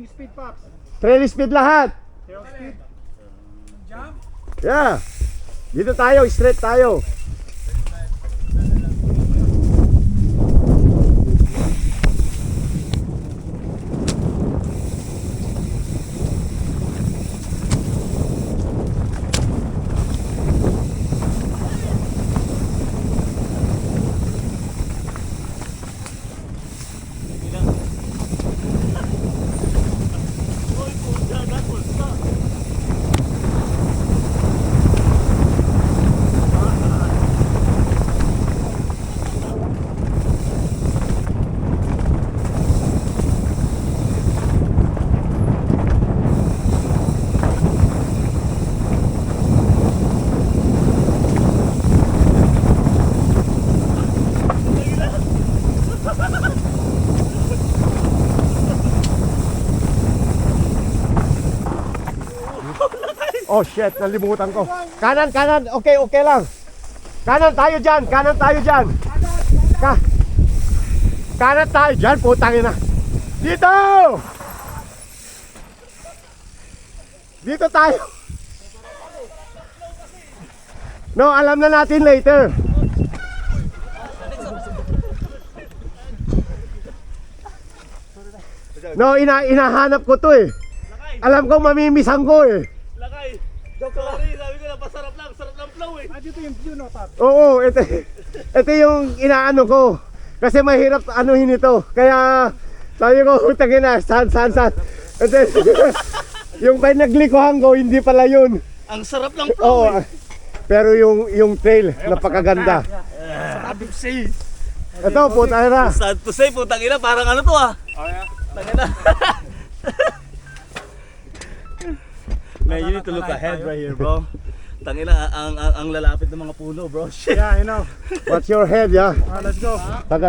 Speed pops. Trail speed lahat. Trail speed. Jump. Yeah. Dito tayo, straight tayo. Oh shit, nalimutan ko. Kanan, kanan. Okay, okay lang. Kanan tayo dyan, kanan tayo dyan. Kanan tayo dyan, putang ina. Dito! Dito tayo. No, alam na natin later. No, inahanap ko to eh. Alam ko mamimisan ko eh. Lakay. Sorry, sabi ko napasarap lang. Sarap ng flow eh. Dito yung view, no, Pop? Oo, ito yung inaano ko. Kasi mahirap anuhin ito. Kaya sabi ko, utangin na, saan. And then, yung pinaglikuhan ko, hindi pala yun. Ang sarap ng flow Oo, eh. pero yung trail, napakaganda. Sabi ko say. Ito, puta na. Sad to say, putang ina, parang ano to ah. Oh, yeah. Tangina. Man, you need to look ahead right here, bro. Tangina, ang lalapit ng mga puno, bro. Shit. Yeah, I know. What's your head, yeah? Let's go. Tagal